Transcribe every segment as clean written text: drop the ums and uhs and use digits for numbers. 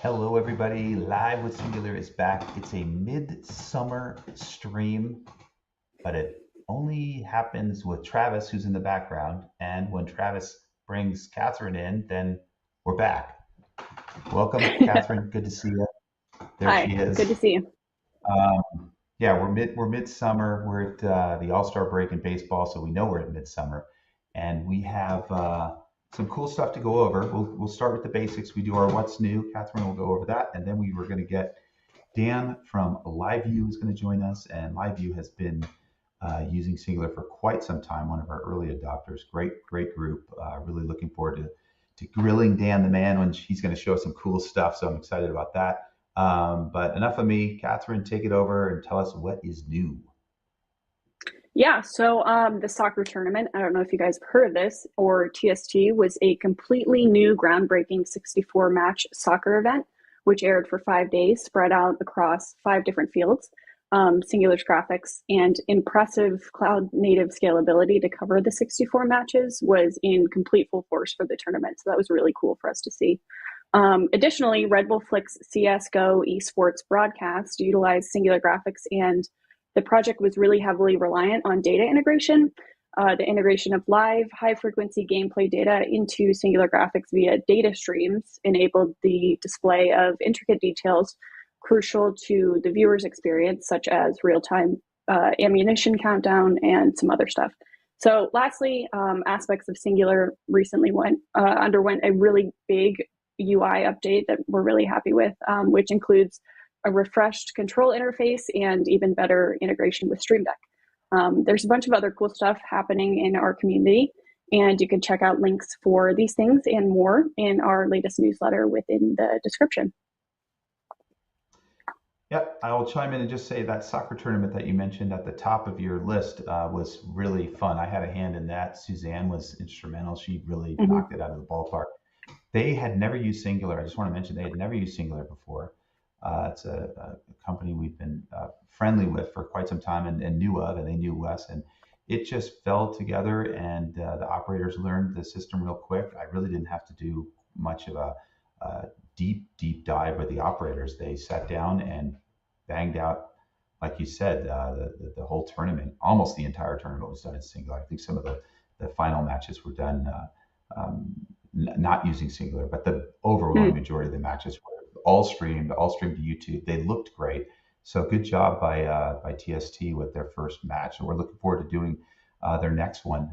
Hello, everybody. Live with Singular is back. It's a midsummer stream, but it only happens with Travis, who's in the background. And when Travis brings Catherine in, then we're back. Welcome, Catherine. Good to see you. There Hi, she good to is. see you. Yeah, we're midsummer. We're at the All-Star break in baseball, so we know we're at midsummer, and we have some cool stuff to go over. We'll start with the basics. We do our what's new. Catherine will go over that, and then we were going to get Dan from LiveU is going to join us, and LiveU has been using Singular for quite some time. One of our early adopters. Great group. Really looking forward to grilling Dan the man when he's going to show us some cool stuff. So I'm excited about that. But enough of me. Catherine, take it over and tell us what is new. Yeah, so the soccer tournament, I don't know if you guys have heard of this, or TST, was a completely new groundbreaking 64 match soccer event, which aired for 5 days, spread out across 5 different fields. Singular's graphics and impressive cloud native scalability to cover the 64 matches was in complete full force for the tournament. So that was really cool for us to see. Additionally, Red Bull Flick's CSGO esports broadcast utilized Singular graphics, and the project was really heavily reliant on data integration. The integration of live, high frequency gameplay data into Singular graphics via data streams enabled the display of intricate details crucial to the viewer's experience, such as real time ammunition countdown and some other stuff. So, lastly, aspects of Singular recently underwent a really big UI update that we're really happy with, which includes a refreshed control interface and even better integration with Stream Deck. There's a bunch of other cool stuff happening in our community, and you can check out links for these things and more in our latest newsletter within the description. Yep, I will chime in and just say that soccer tournament that you mentioned at the top of your list was really fun. I had a hand in that. Suzanne was instrumental. She really knocked it out of the ballpark. They had never used Singular. I just want to mention they had never used Singular before. It's a company we've been friendly with for quite some time and knew of, and they knew us. And it just fell together, and the operators learned the system real quick. I really didn't have to do much of a deep dive with the operators. They sat down and banged out, like you said, the whole tournament. Almost the entire tournament was done in Singular. I think some of the final matches were done not using Singular, but the overwhelming majority of the matches were all streamed to YouTube. They looked great. So good job by TST with their first match. And we're looking forward to doing their next one.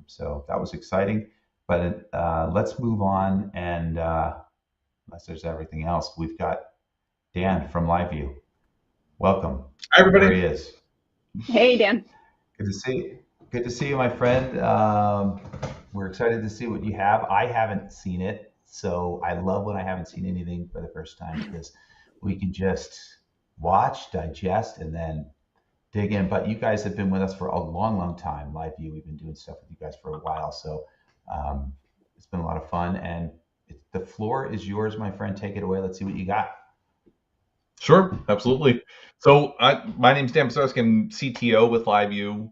So that was exciting. But let's move on. And unless there's everything else, we've got Dan from LiveU. Welcome. Hi, everybody. There he is. Hey, Dan. Good to see you. Good to see you, my friend. We're excited to see what you have. I haven't seen it, so I love when I haven't seen anything for the first time because we can just watch, digest, and then dig in. But you guys have been with us for a long time. LiveU, we've been doing stuff with you guys for a while, so it's been a lot of fun. And the floor is yours, my friend. Take it away. Let's see what you got. Sure, absolutely. So my name's Dan Pisarski. I'm CTO with LiveU.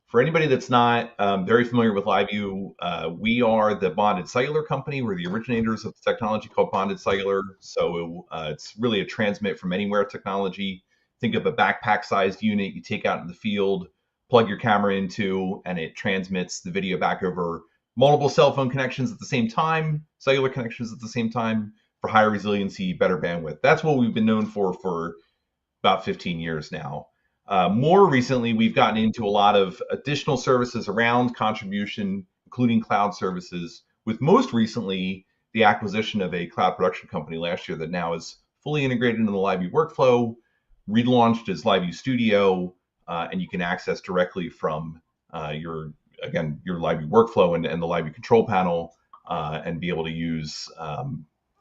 For anybody that's not very familiar with LiveU, we are the bonded cellular company. We're the originators of the technology called bonded cellular. So it's really a transmit from anywhere technology. Think of a backpack-sized unit you take out in the field, plug your camera into, and it transmits the video back over multiple cell phone connections at the same time, cellular connections at the same time, for higher resiliency, better bandwidth. That's what we've been known for about 15 years now. More recently, we've gotten into a lot of additional services around contribution, including cloud services, with most recently the acquisition of a cloud production company last year that now is fully integrated into the LiveU workflow, relaunched as LiveU Studio, and you can access directly from your LiveU workflow and the LiveU control panel, and be able to use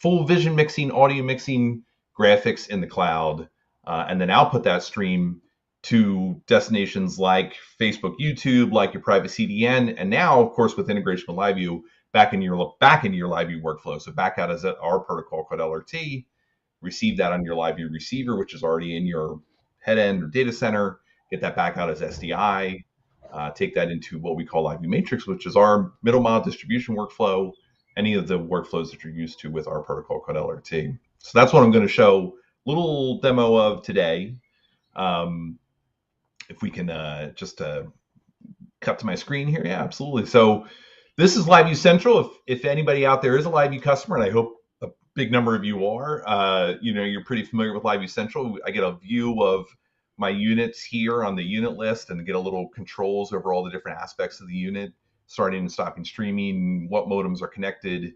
full vision mixing, audio mixing, graphics in the cloud, and then output that stream to destinations like Facebook, YouTube, like your private CDN, and now, of course, with integration with LiveU, back into your LiveU workflow. So back out as our protocol called LRT, receive that on your LiveU receiver, which is already in your head end or data center, get that back out as SDI, take that into what we call LiveU Matrix, which is our middle mile distribution workflow, any of the workflows that you're used to with our protocol called LRT. So that's what I'm going to show a little demo of today. If we can just cut to my screen here. Yeah, absolutely. So this is LiveU Central. If anybody out there is a LiveU customer, and I hope a big number of you are, you're pretty familiar with LiveU Central. I get a view of my units here on the unit list and get a little controls over all the different aspects of the unit, starting and stopping streaming, what modems are connected,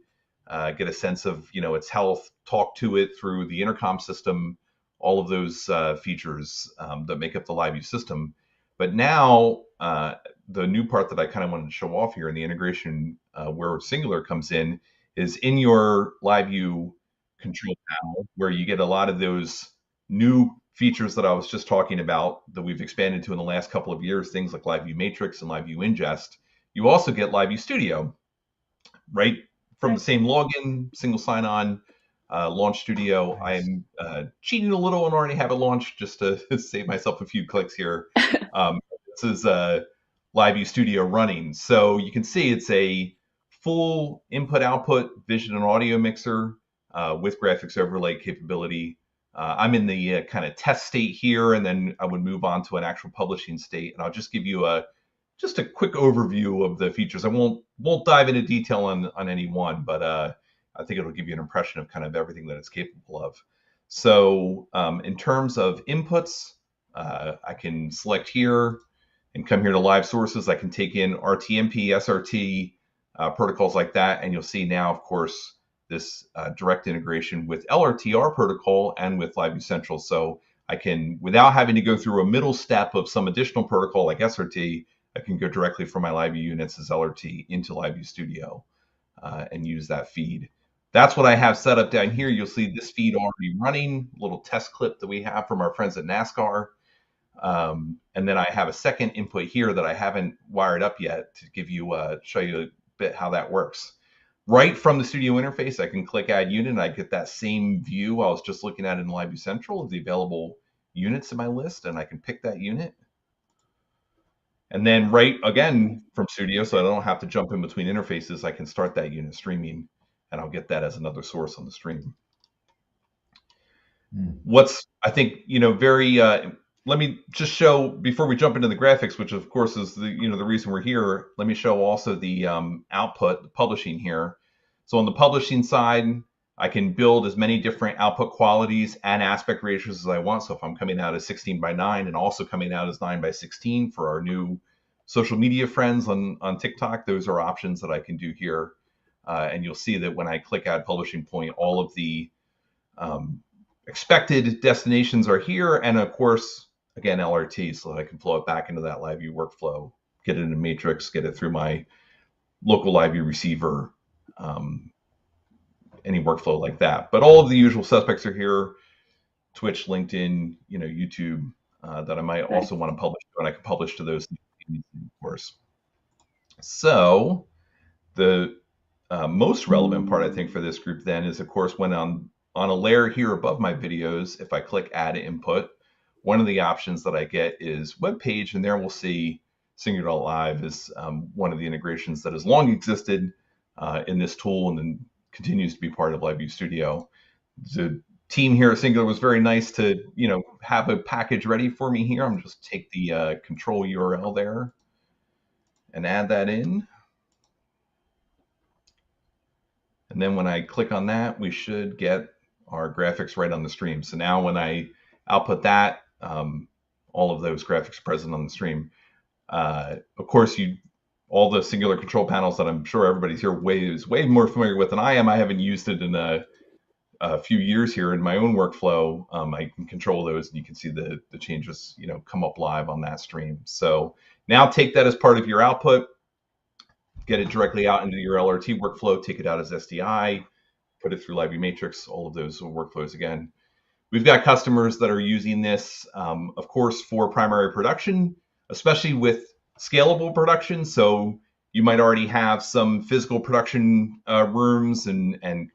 get a sense of its health, talk to it through the intercom system, all of those features that make up the LiveU system. But now the new part that I kind of wanted to show off here in the integration where Singular comes in is in your LiveU control panel, where you get a lot of those new features that I was just talking about that we've expanded to in the last couple of years, things like LiveU Matrix and LiveU Ingest. You also get LiveU Studio, right from the same login, single sign-on, Launch Studio. Nice. I'm cheating a little and already have it launched just to save myself a few clicks here. This is LiveU Studio running. So you can see it's a full input-output vision and audio mixer with graphics overlay capability. I'm in the kind of test state here, and then I would move on to an actual publishing state. And I'll just give you just a quick overview of the features. I won't dive into detail on any one, but I think it'll give you an impression of kind of everything that it's capable of. So in terms of inputs, I can select here and come here to live sources. I can take in RTMP, SRT, protocols like that. And you'll see now, of course, this direct integration with LRTR protocol and with LiveU Central. So I can, without having to go through a middle step of some additional protocol like SRT, I can go directly from my LiveU units as LRT into LiveU Studio and use that feed. That's what I have set up down here. You'll see this feed already running, a little test clip that we have from our friends at NASCAR. And then I have a second input here that I haven't wired up yet to give you, show you a bit how that works. Right from the Studio interface, I can click Add Unit, and I get that same view I was just looking at in LiveU Central of the available units in my list, and I can pick that unit. And then right again from Studio, so I don't have to jump in between interfaces, I can start that unit streaming, and I'll get that as another source on the stream. What's, I think, very, let me just show, before we jump into the graphics, which of course is the, the reason we're here, let me show also the output, the publishing here. So on the publishing side, I can build as many different output qualities and aspect ratios as I want. So if I'm coming out as 16:9 and also coming out as 9:16 for our new social media friends on TikTok, those are options that I can do here. And you'll see that when I click Add Publishing Point, all of the expected destinations are here. And of course, again, LRT, so that I can flow it back into that LiveU workflow, get it in Matrix, get it through my local LiveU receiver, any workflow like that. But all of the usual suspects are here: Twitch, LinkedIn, YouTube, that I might also want to publish to, and I can publish to those, of course. So the most relevant part, I think, for this group then is, of course, when on a layer here above my videos, if I click Add Input, one of the options that I get is Web Page, and there we'll see Singular.live is one of the integrations that has long existed in this tool and then continues to be part of LiveU Studio. The team here at Singular was very nice to, have a package ready for me here. I'm just take the control URL there and add that in. And then when I click on that, we should get our graphics right on the stream. So now when I output that, all of those graphics are present on the stream. Of course, all the Singular control panels that I'm sure everybody's here is way more familiar with than I am. I haven't used it in a few years here in my own workflow. I can control those, and you can see the changes, come up live on that stream. So now take that as part of your output, get it directly out into your LRT workflow, take it out as SDI, put it through LiveU Matrix, all of those workflows again. We've got customers that are using this, of course, for primary production, especially with scalable production. So you might already have some physical production rooms and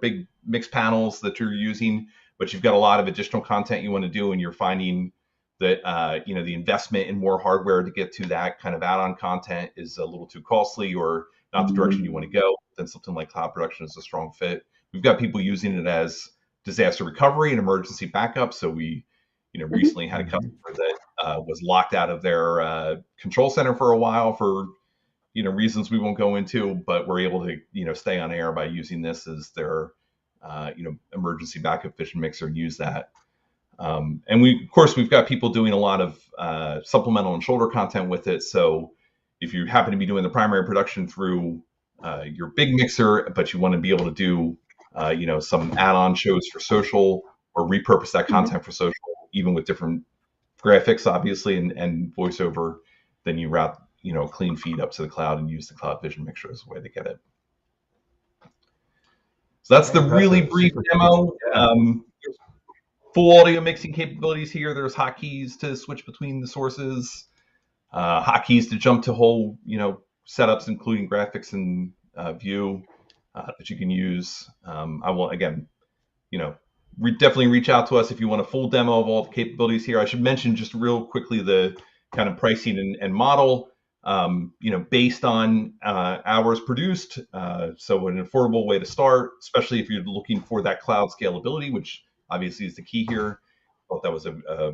big mix panels that you're using, but you've got a lot of additional content you want to do, and you're finding that the investment in more hardware to get to that kind of add-on content is a little too costly or not the direction you want to go. Then something like cloud production is a strong fit. We've got people using it as disaster recovery and emergency backup. So we, recently had a customer that was locked out of their control center for a while for, reasons we won't go into, but we're able to, stay on air by using this as their, emergency backup vision mixer and use that. And of course, we've got people doing a lot of supplemental and shoulder content with it. So if you happen to be doing the primary production through your big mixer, but you want to be able to do, some add-on shows for social or repurpose that content for social, even with different graphics, obviously, and voiceover, then you route, a clean feed up to the cloud and use the cloud vision mixer as a way to get it. So that's the really brief demo. Full audio mixing capabilities here. There's hotkeys to switch between the sources, hotkeys to jump to whole, setups, including graphics and view that you can use. I will, again, definitely reach out to us if you want a full demo of all the capabilities here. I should mention just real quickly the kind of pricing and model, based on hours produced. So an affordable way to start, especially if you're looking for that cloud scalability, which obviously is the key here. I thought that was a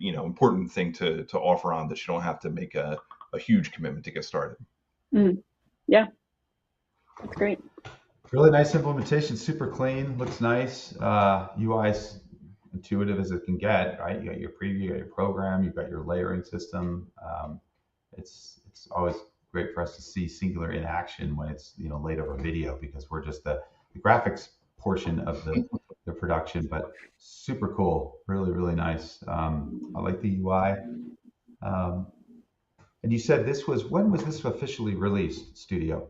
important thing to offer on, that you don't have to make a huge commitment to get started. Yeah, that's great. Really nice implementation, super clean, looks nice. UI's intuitive as it can get, right? You got your preview, you got your program, you've got your layering system. It's always great for us to see Singular in action when it's laid over video, because we're just the graphics portion of the production, but super cool, really nice. I like the UI. And you said when was this officially released, Studio?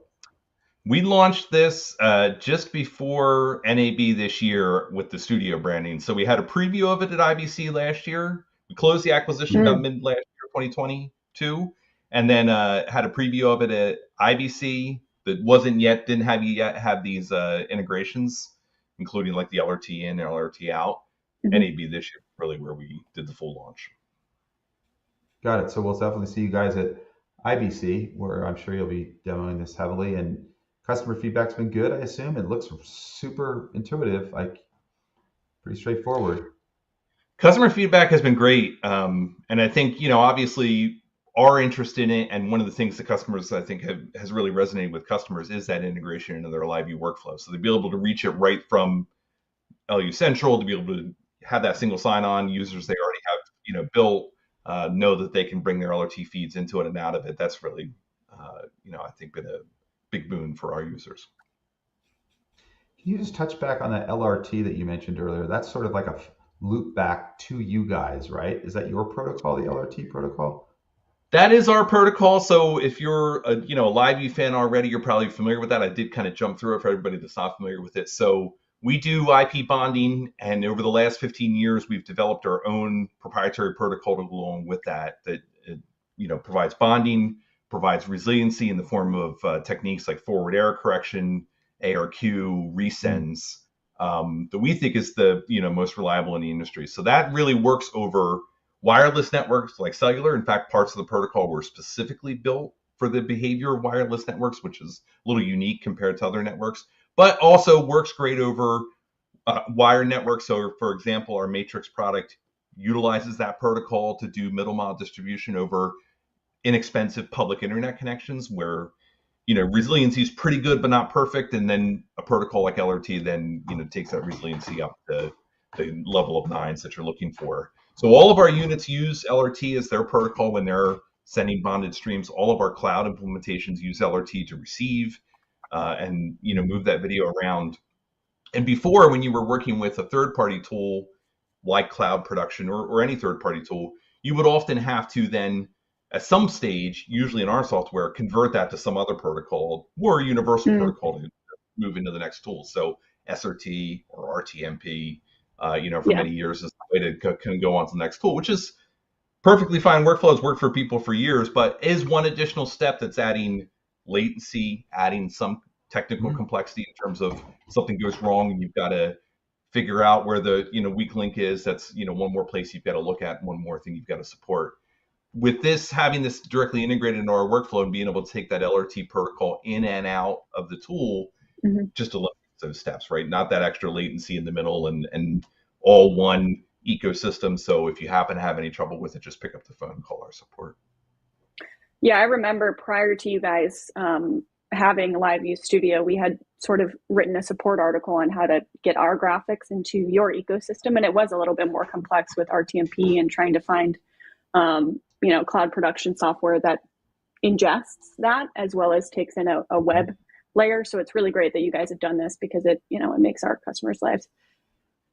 We launched this just before NAB this year with the Studio branding. So we had a preview of it at IBC last year. We closed the acquisition about mid last year, 2022, and then had a preview of it at IBC that didn't have these integrations, including like the LRT in and LRT out. NAB this year, really where we did the full launch. Got it. So we'll definitely see you guys at IBC, where I'm sure you'll be demoing this heavily. And customer feedback's been good, I assume. It looks super intuitive, like pretty straightforward. Customer feedback has been great. And I think, obviously are interested in it. And one of the things that customers, I think, has really resonated with customers is that integration into their LiveU workflow. So they'll be able to reach it right from LiveU Central, to be able to have that single sign-on. Users they already have, built, know that they can bring their LRT feeds into it and out of it. That's really, I think been a big boon for our users. Can you just touch back on that LRT that you mentioned earlier? That's sort of like a loop back to you guys, right? Is that your protocol, the LRT protocol? That is our protocol. So if you're a LiveU fan already, you're probably familiar with that. I did kind of jump through it for everybody that's not familiar with it. So we do IP bonding, and over the last 15 years, we've developed our own proprietary protocol to go along with that provides bonding, provides resiliency in the form of techniques like forward error correction, ARQ, resends, that we think is the most reliable in the industry. So that really works over wireless networks like cellular. In fact, parts of the protocol were specifically built for the behavior of wireless networks, which is a little unique compared to other networks, but also works great over wired networks. So for example, our Matrix product utilizes that protocol to do middle mile distribution over inexpensive public internet connections where resiliency is pretty good but not perfect, and then a protocol like LRT then takes that resiliency up to the level of nines that you're looking for. So all of our units use LRT as their protocol when they're sending bonded streams. All of our cloud implementations use LRT to receive and move that video around. And before, when you were working with a third-party tool like Cloud Production or any third-party tool, you would often have to then, at some stage, usually in our software, convert that to some other protocol or a universal protocol to move into the next tool. So SRT or RTMP, for many years is the way to go on to the next tool, which is perfectly fine. Workflows worked for people for years, but is one additional step that's adding latency, adding some technical complexity in terms of something goes wrong and you've got to figure out where the weak link is. That's one more place you've got to look at, one more thing you've got to support. With this, having this directly integrated into our workflow and being able to take that LRT protocol in and out of the tool just eliminates those steps, right? Not that extra latency in the middle, and all one ecosystem. So if you happen to have any trouble with it, just pick up the phone and call our support. Yeah, I remember prior to you guys having LiveU Studio, we had sort of written a support article on how to get our graphics into your ecosystem, and it was a little bit more complex with RTMP and trying to find, cloud production software that ingests that as well as takes in a web layer. So it's really great that you guys have done this, because it makes our customers' lives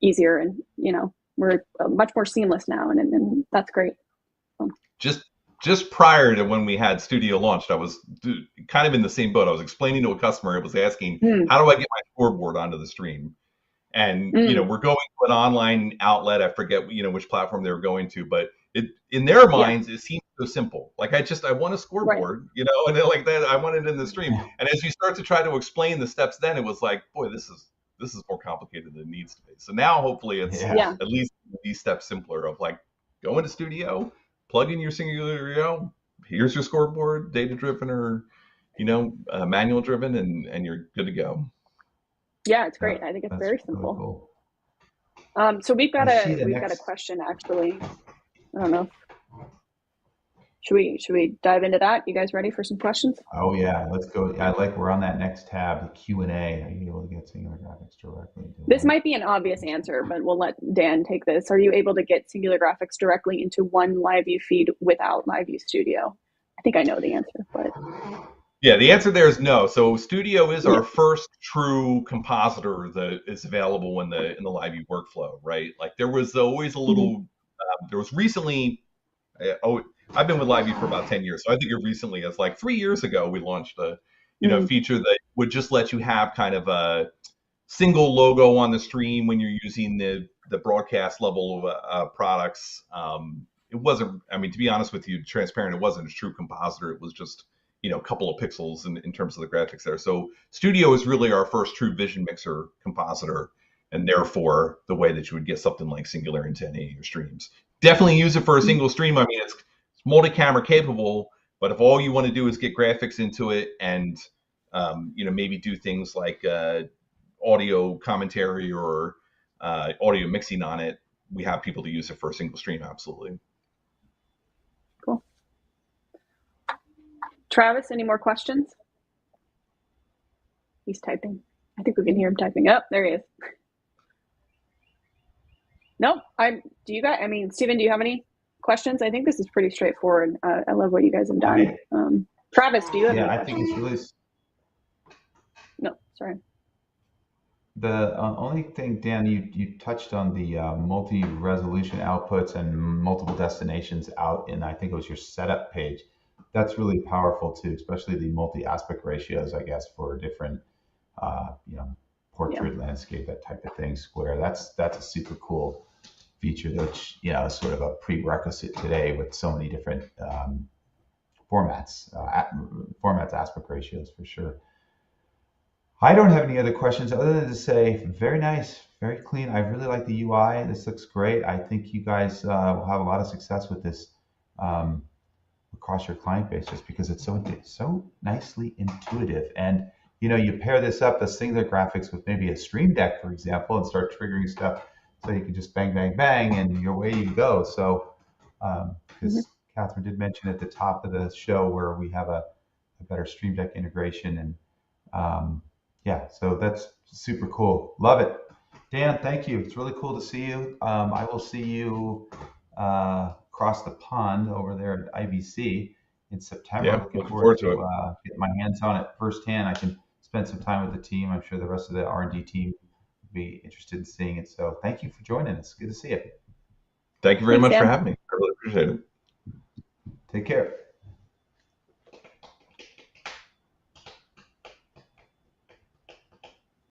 easier, and we're much more seamless now, and that's great. Just prior to when we had Studio launched, I was kind of in the same boat. I was explaining to a customer, I was asking, how do I get my scoreboard onto the stream? And we're going to an online outlet. I forget which platform they were going to, but in their minds it seems so simple. Like I want a scoreboard, and they're like that. I want it in the stream. And as you start to try to explain the steps, then it was like, boy, this is more complicated than it needs to be. So now hopefully it's at least these steps simpler of like, go into Studio, plug in your Singular, here's your scoreboard, data driven or manual driven, and you're good to go. Yeah, it's great. I think it's very simple. Really cool. So we've got a question actually. I don't know. Should we dive into that? You guys ready for some questions? Oh yeah, let's go. We're on that next tab, the Q&A. Are you able to get Singular graphics directly? This might be an obvious answer, but we'll let Dan take this. Are you able to get Singular graphics directly into one LiveU feed without LiveU Studio? I think I know the answer, but yeah, the answer there is no. So Studio is our first true compositor that is available in the LiveU workflow, right? Like there was always a little. There was recently. I've been with LiveU for about 10 years, so I think it recently, as like 3 years ago, we launched a feature that would just let you have kind of a single logo on the stream when you're using the broadcast level of products. It wasn't, to be honest with you, transparent, it wasn't a true compositor. It was just a couple of pixels in terms of the graphics there. So Studio is really our first true vision mixer compositor, and therefore the way that you would get something like Singular into any of your streams. Definitely use it for a single stream. It's multi-camera capable, but if all you want to do is get graphics into it and maybe do things like audio commentary or audio mixing on it, we have people to use it for a single stream. Absolutely. Cool. Travis, any more questions? He's typing. I think we can hear him typing. Oh, there he is. No, Stephen, do you have any questions? I think this is pretty straightforward. I love what you guys have done. Travis, do you have any questions? I think it's really. No, sorry. The only thing, Dan, you touched on the multi-resolution outputs and multiple destinations out in, I think it was your setup page. That's really powerful too, especially the multi-aspect ratios, I guess, for different, portrait, landscape, that type of thing, square. That's a super cool feature, which is sort of a prerequisite today with so many different formats, aspect ratios for sure. I don't have any other questions other than to say very nice, very clean. I really like the UI. This looks great. I think you guys will have a lot of success with this across your client base, just because it's so nicely intuitive. And you pair this up, the Singular graphics, with maybe a Stream Deck, for example, and start triggering stuff. So you can just bang, bang, bang, and your way you go. So, because Catherine did mention at the top of the show where we have a better Stream Deck integration, and so that's super cool. Love it. Dan, thank you. It's really cool to see you. I will see you across the pond over there at IBC in September. Yeah, looking forward to it. Getting my hands on it firsthand. I can spend some time with the team. I'm sure the rest of the R&D team be interested in seeing it. So thank you for joining us. Good to see you. Thank you very much for having me. I really appreciate it. Take care.